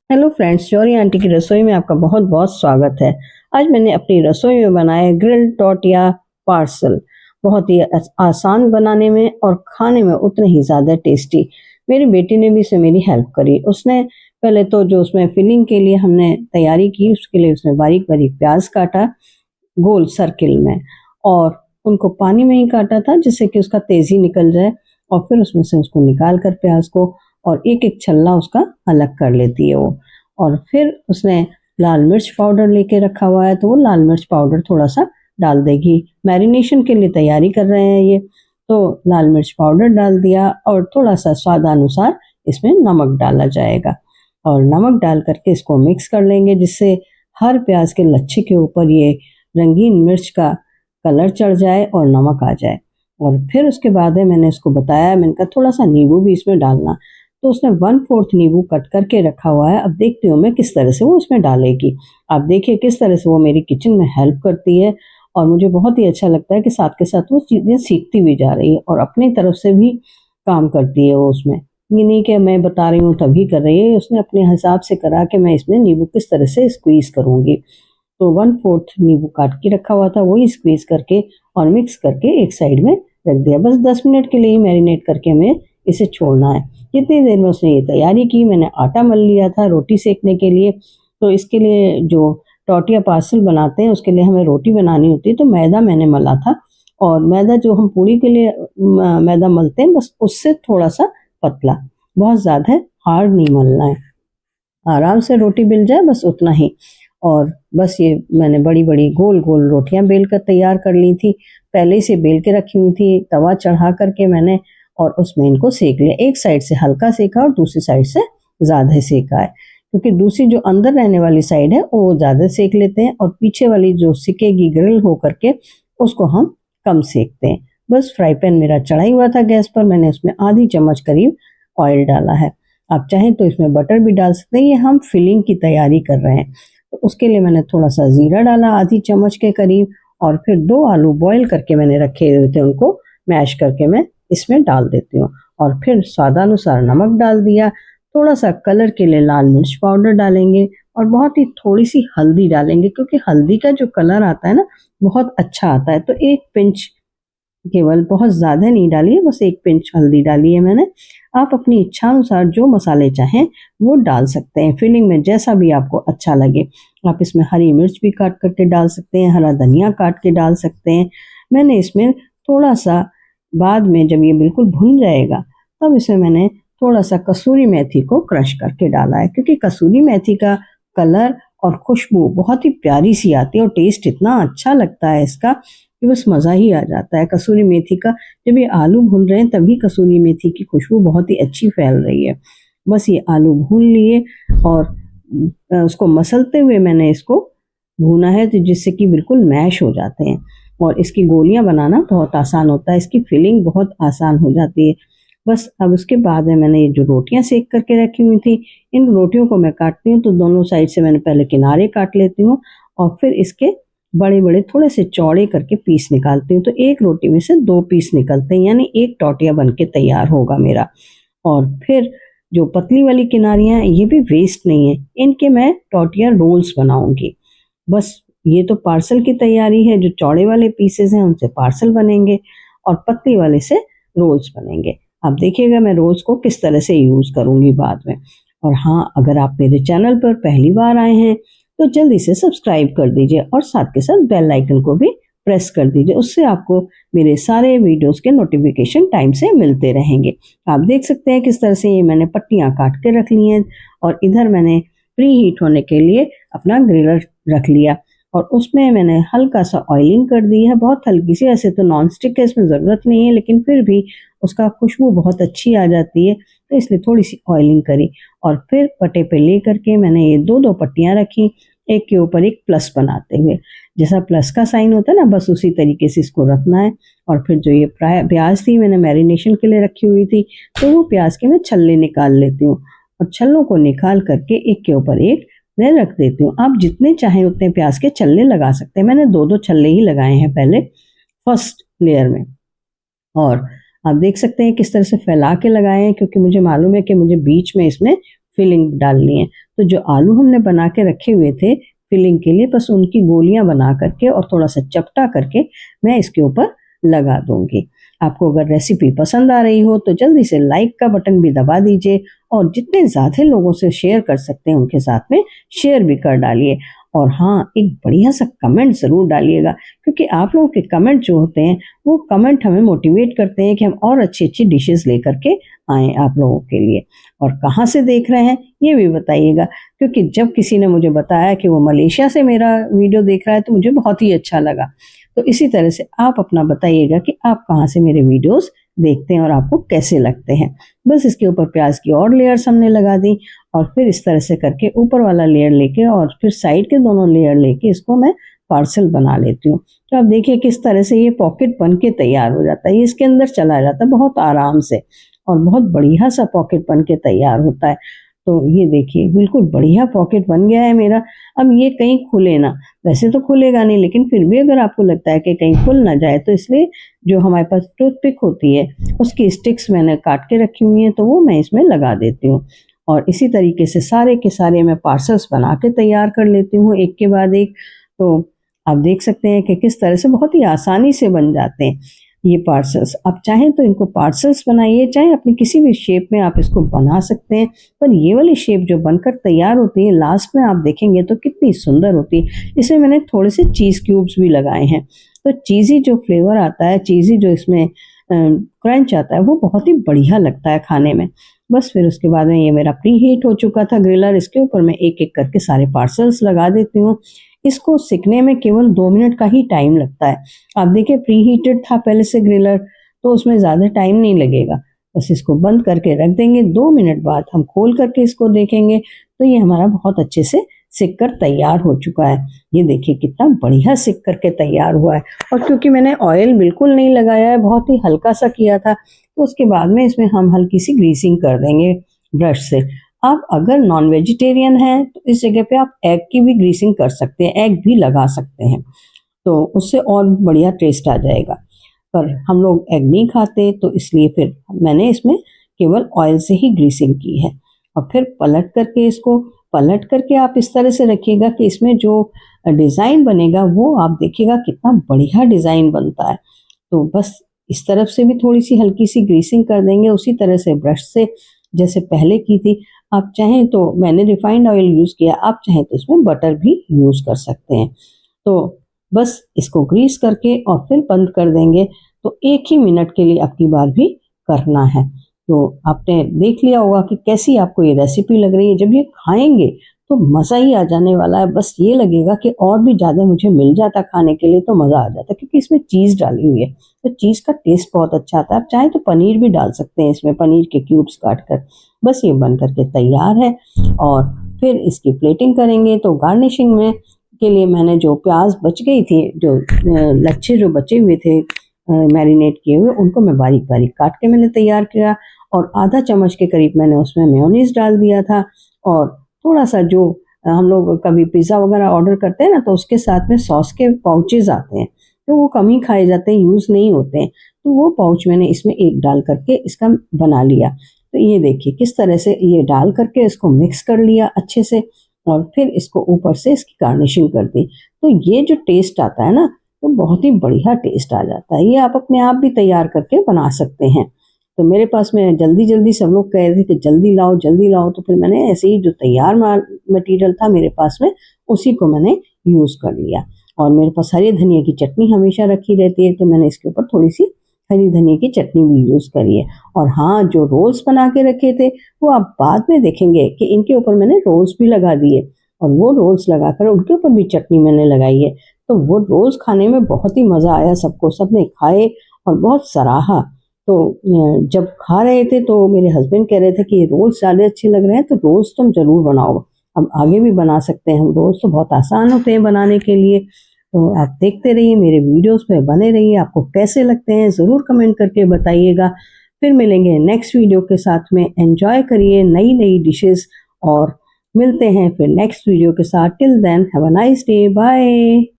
Hello friends, शौर्य aunty की रसोई में आपका बहुत बहुत स्वागत है। आज मैंने अपनी रसोई में बनाया ग्रिल्ड टॉर्टिया पार्सल। बहुत ही आसान बनाने में और खाने में उतने ही ज़्यादा टेस्टी। मेरी बेटी ने भी इसमें मेरी हेल्प करी। उसने पहले तो जो उसमें फिलिंग के लिए हमने तैयारी की, उसके लिए उसने बारीक बारीक प्याज काटा गोल सर्किल में, और उनको पानी में ही काटा था जिससे कि उसका तेज़ी निकल जाए। और फिर उसमें से उसको निकाल कर प्याज को और एक एक छल्ला उसका अलग कर लेती है वो। और फिर उसने लाल मिर्च पाउडर लेके रखा हुआ है, तो वो लाल मिर्च पाउडर थोड़ा सा डाल देगी। मैरिनेशन के लिए तैयारी कर रहे हैं ये, तो लाल मिर्च पाउडर डाल दिया और थोड़ा सा स्वादानुसार इसमें नमक डाला जाएगा। और नमक डाल करके इसको मिक्स कर लेंगे जिससे हर प्याज के लच्छे के ऊपर ये रंगीन मिर्च का कलर चढ़ जाए और नमक आ जाए। और फिर उसके बाद है, मैंने उसको बताया, मैंने कहा थोड़ा सा नींबू भी इसमें डालना, तो उसने 1/4 नींबू कट करके रखा हुआ है। अब देखती हूँ मैं किस तरह से वो उसमें डालेगी। आप देखिए किस तरह से वो मेरी किचन में हेल्प करती है, और मुझे बहुत ही अच्छा लगता है कि साथ के साथ वो चीज़ें सीखती भी जा रही है और अपनी तरफ से भी काम करती है वो उसमें। ये नहीं कि मैं बता रही हूँ तभी कर रही है, उसने अपने हिसाब से करा कि मैं इसमें नींबू किस तरह से स्क्वीज़ करूँगी। तो 1/4 नींबू काट के रखा हुआ था, वही स्क्वीज़ करके और मिक्स करके एक साइड में रख दिया। बस 10 मिनट के लिए ही मैरिनेट करके हमें इसे छोड़ना है। जितनी देर में उसने ये तैयारी की, मैंने आटा मल लिया था रोटी सेकने के लिए। तो इसके लिए जो टॉर्टिया पार्सल बनाते हैं उसके लिए हमें रोटी बनानी होती है, तो मैदा मैंने मला था। और मैदा जो हम पूड़ी के लिए मैदा मलते हैं, बस उससे थोड़ा सा पतला, बहुत ज़्यादा हार्ड नहीं मलना है, आराम से रोटी बेल जाए बस उतना ही। और बस ये मैंने बड़ी बड़ी गोल गोल रोटियां बेल कर तैयार कर ली थी। पहले से बेल के रखी हुई थी, तवा चढ़ा करके मैंने और उसमें इनको सेक लिया। एक साइड से हल्का सेका और दूसरी साइड से ज़्यादा सेका है, क्योंकि दूसरी जो अंदर रहने वाली साइड है वो ज़्यादा सेक लेते हैं और पीछे वाली जो सिकेगी ग्रिल हो करके उसको हम कम सेकते हैं। बस फ्राई पैन मेरा चढ़ा ही हुआ था गैस पर, मैंने उसमें आधी चम्मच करीब ऑयल डाला है। आप चाहें तो इसमें बटर भी डाल सकते हैं, ये हम फिलिंग की तैयारी कर रहे हैं। तो उसके लिए मैंने थोड़ा सा ज़ीरा डाला आधी चम्मच के करीब, और फिर 2 आलू बॉईल करके मैंने रखे हुए थे, उनको मैश करके मैं इसमें डाल देती हूँ। और फिर स्वादानुसार नमक डाल दिया, थोड़ा सा कलर के लिए लाल मिर्च पाउडर डालेंगे और बहुत ही थोड़ी सी हल्दी डालेंगे, क्योंकि हल्दी का जो कलर आता है ना बहुत अच्छा आता है। तो 1 पिंच केवल, बहुत ज़्यादा नहीं डालिए, बस 1 पिंच हल्दी डाली है मैंने। आप अपनी इच्छा अनुसार जो मसाले चाहें वो डाल सकते हैं फिलिंग में, जैसा भी आपको अच्छा लगे। आप इसमें हरी मिर्च भी काट करके डाल सकते हैं, हरा धनिया काट के डाल सकते हैं। मैंने इसमें थोड़ा सा बाद में जब ये बिल्कुल भुन जाएगा तब इसमें मैंने थोड़ा सा कसूरी मेथी को क्रश करके डाला है, क्योंकि कसूरी मेथी का कलर और खुशबू बहुत ही प्यारी सी आती है और टेस्ट इतना अच्छा लगता है इसका कि बस मज़ा ही आ जाता है कसूरी मेथी का। जब ये आलू भून रहे हैं तभी कसूरी मेथी की खुशबू बहुत ही अच्छी फैल रही है। बस ये आलू भून लिए और उसको मसलते हुए मैंने इसको भूना है, तो जिससे कि बिल्कुल मैश हो जाते हैं और इसकी गोलियां बनाना बहुत आसान होता है, इसकी फिलिंग बहुत आसान हो जाती है। बस अब उसके बाद में मैंने ये जो रोटियां सेक करके रखी हुई थी, इन रोटियों को मैं काटती हूँ, तो दोनों साइड से मैंने पहले किनारे काट लेती हूँ और फिर इसके बड़े बड़े थोड़े से चौड़े करके पीस निकालती हूँ। तो एक रोटी में से 2 पीस निकलते हैं, यानी एक टॉटिया बन के तैयार होगा मेरा। और फिर जो पतली वाली किनारियाँ ये भी वेस्ट नहीं है, इनके मैं टॉटिया रोल्स बनाऊंगी। बस ये तो पार्सल की तैयारी है, जो चौड़े वाले पीसेस हैं उनसे पार्सल बनेंगे और पतली वाले से रोल्स बनेंगे। आप देखिएगा मैं रोल्स को किस तरह से यूज़ करूँगी बाद में। और हाँ, अगर आप मेरे चैनल पर पहली बार आए हैं तो जल्दी से सब्सक्राइब कर दीजिए और साथ के साथ बेल आइकन को भी प्रेस कर दीजिए, उससे आपको मेरे सारे वीडियोस के नोटिफिकेशन टाइम से मिलते रहेंगे। आप देख सकते हैं किस तरह से ये मैंने पट्टियाँ काट के रख ली हैं और इधर मैंने प्री हीट होने के लिए अपना ग्रिलर रख लिया और उसमें मैंने हल्का सा ऑयलिंग कर दी है, बहुत हल्की सी। ऐसे तो नॉन स्टिक है, इसमें ज़रूरत नहीं है, लेकिन फिर भी उसका खुशबू बहुत अच्छी आ जाती है, तो इसलिए थोड़ी सी ऑयलिंग करी। और फिर पटे पे ले करके मैंने ये 2-2 पट्टियाँ रखी, एक के ऊपर एक प्लस बनाते हुए। जैसा प्लस का साइन होता है ना, बस उसी तरीके से इसको रखना है। और फिर जो ये प्याज थी मैंने मैरिनेशन के लिए रखी हुई थी, तो वो प्याज के मैं छल्ले निकाल लेती हूँ और छल्लों को निकाल करके एक के ऊपर एक मैं रख देती हूँ। आप जितने चाहें उतने प्याज के छल्ले लगा सकते हैं। मैंने 2-2 छल्ले ही लगाए हैं पहले फर्स्ट लेयर में। और आप देख सकते हैं किस तरह से फैला के लगाए हैं, क्योंकि मुझे मालूम है कि मुझे बीच में इसमें फिलिंग डालनी है। तो जो आलू हमने बना के रखे हुए थे फिलिंग के लिए, बस उनकी गोलियां बना करके और थोड़ा सा चपटा करके मैं इसके ऊपर लगा दूंगी। आपको अगर रेसिपी पसंद आ रही हो तो जल्दी से लाइक का बटन भी दबा दीजिए और जितने ज़्यादा लोगों से शेयर कर सकते हैं उनके साथ में शेयर भी कर डालिए। और हाँ, एक बढ़िया सा कमेंट ज़रूर डालिएगा, क्योंकि आप लोगों के कमेंट जो होते हैं वो कमेंट हमें मोटिवेट करते हैं कि हम और अच्छी अच्छी डिशेस लेकर के आएँ आप लोगों के लिए। और कहाँ से देख रहे हैं ये भी बताइएगा, क्योंकि जब किसी ने मुझे बताया कि वो मलेशिया से मेरा वीडियो देख रहा है तो मुझे बहुत ही अच्छा लगा। तो इसी तरह से आप अपना बताइएगा कि आप कहाँ से मेरे वीडियोस देखते हैं और आपको कैसे लगते हैं। बस इसके ऊपर प्याज की और लेयर्स हमने लगा दी और फिर इस तरह से करके ऊपर वाला लेयर लेके और फिर साइड के दोनों लेयर लेके इसको मैं पार्सल बना लेती हूँ। तो आप देखिए किस तरह से ये पॉकेट बन के तैयार हो जाता है, ये इसके अंदर चला जाता है बहुत आराम से और बहुत बढ़िया सा पॉकेट बन के तैयार होता है। तो ये देखिए बिल्कुल बढ़िया पॉकेट बन गया है मेरा। अब ये कहीं खुले ना, वैसे तो खुलेगा नहीं, लेकिन फिर भी अगर आपको लगता है कि कहीं खुल ना जाए तो इसलिए जो हमारे पास टूथपिक होती है उसकी स्टिक्स मैंने काट के रखी हुई हैं तो वो मैं इसमें लगा देती हूँ। और इसी तरीके से सारे के सारे मैं पार्सल्स बना के तैयार कर लेती हूँ एक के बाद एक। तो आप देख सकते हैं कि किस तरह से बहुत ही आसानी से बन जाते हैं ये पार्सल्स। आप चाहें तो इनको पार्सल्स बनाइए, चाहे अपनी किसी भी शेप में आप इसको बना सकते हैं, पर ये वाली शेप जो बनकर तैयार होती है लास्ट में आप देखेंगे तो कितनी सुंदर होती है। इसमें मैंने थोड़े से चीज़ क्यूब्स भी लगाए हैं, तो चीज़ी जो फ्लेवर आता है, चीज़ी जो इसमें क्रंच आता है वो बहुत ही बढ़िया लगता है खाने में। बस फिर उसके बाद में ये मेरा प्री हीट हो चुका था ग्रिलर, इसके ऊपर मैं एक एक करके सारे पार्सल्स लगा देती हूँ। इसको सिकने में केवल 2 मिनट का ही टाइम लगता है। आप देखिए प्री हीटेड था पहले से ग्रिलर, तो उसमें ज़्यादा टाइम नहीं लगेगा। बस इसको बंद करके रख देंगे, 2 मिनट बाद हम खोल करके इसको देखेंगे तो ये हमारा बहुत अच्छे से सिक कर तैयार हो चुका है। ये देखिए कितना बढ़िया सिक करके तैयार हुआ है। और क्योंकि मैंने ऑयल बिल्कुल नहीं लगाया है, बहुत ही हल्का सा किया था, तो उसके बाद में इसमें हम हल्की सी ग्रीसिंग कर देंगे ब्रश से। आप अगर नॉन वेजिटेरियन हैं तो इस जगह पे आप एग की भी ग्रीसिंग कर सकते हैं, एग भी लगा सकते हैं, तो उससे और बढ़िया टेस्ट आ जाएगा। पर हम लोग एग नहीं खाते तो इसलिए फिर मैंने इसमें केवल ऑयल से ही ग्रीसिंग की है। और फिर पलट करके आप इस तरह से रखिएगा कि इसमें जो डिज़ाइन बनेगा वो आप देखिएगा कितना बढ़िया डिज़ाइन बनता है। तो बस इस तरफ से भी थोड़ी सी हल्की सी ग्रीसिंग कर देंगे, उसी तरह से ब्रश से जैसे पहले की थी। आप चाहें तो मैंने रिफाइंड ऑयल यूज़ किया, आप चाहें तो इसमें बटर भी यूज़ कर सकते हैं। तो बस इसको ग्रीस करके और फिर बंद कर देंगे। तो 1 ही मिनट के लिए अब की बार भी करना है। तो आपने देख लिया होगा कि कैसी आपको ये रेसिपी लग रही है। जब ये खाएंगे तो मज़ा ही आ जाने वाला है। बस ये लगेगा कि और भी ज़्यादा मुझे मिल जाता खाने के लिए तो मज़ा आ जाता, क्योंकि इसमें चीज़ डाली हुई है तो चीज़ का टेस्ट बहुत अच्छा आता है। आप चाहें तो पनीर भी डाल सकते हैं इसमें, पनीर के क्यूब्स काट कर। बस ये बन करके तैयार है और फिर इसकी प्लेटिंग करेंगे। तो गार्निशिंग में के लिए मैंने जो प्याज बच गई थी, जो लच्छे जो बचे हुए थे मैरिनेट किए हुए, उनको मैं बारीक बारीक काट के मैंने तैयार किया और आधा चम्मच के करीब मैंने उसमें मेयोनीज डाल दिया था। और थोड़ा सा जो हम लोग कभी पिज़्ज़ा वगैरह ऑर्डर करते हैं ना, तो उसके साथ में सॉस के पाउचेज आते हैं, तो वो कम ही खाए जाते हैं, यूज़ नहीं होते हैं, तो वो पाउच मैंने इसमें एक डाल करके इसका बना लिया। तो ये देखिए किस तरह से ये डाल करके इसको मिक्स कर लिया अच्छे से और फिर इसको ऊपर से इसकी गार्निशिंग कर दी। तो ये जो टेस्ट आता है ना, तो बहुत ही बढ़िया टेस्ट आ जाता है। ये आप अपने आप भी तैयार करके बना सकते हैं। तो मेरे पास में जल्दी जल्दी सब लोग कह रहे थे कि जल्दी लाओ, तो फिर मैंने ऐसे ही जो तैयार मटेरियल था मेरे पास में उसी को मैंने यूज़ कर लिया। और मेरे पास हरी धनिया की चटनी हमेशा रखी रहती है, तो मैंने इसके ऊपर थोड़ी सी हरी धनिया की चटनी भी यूज़ करी है। और हाँ, जो रोल्स बना के रखे थे वो आप बाद में देखेंगे कि इनके ऊपर मैंने रोल्स भी लगा दिए और वो रोल्स लगाकर उनके ऊपर भी चटनी मैंने लगाई है। तो वो रोल्स खाने में बहुत ही मज़ा आया सबको, सबने खाए और बहुत सराहा। तो जब खा रहे थे तो मेरे हस्बैंड कह रहे थे कि रोल्स ज़्यादा अच्छे लग रहे हैं, तो रोल्स तुम ज़रूर बनाओ। अब आगे भी बना सकते हैं हम, रोल्स तो बहुत आसान होते हैं बनाने के लिए। तो आप देखते रहिए मेरे वीडियोस में बने रहिए। आपको कैसे लगते हैं ज़रूर कमेंट करके बताइएगा। फिर मिलेंगे नेक्स्ट वीडियो के साथ में। एंजॉय करिए नई नई डिशेस और मिलते हैं फिर नेक्स्ट वीडियो के साथ। Till then have a nice day, bye.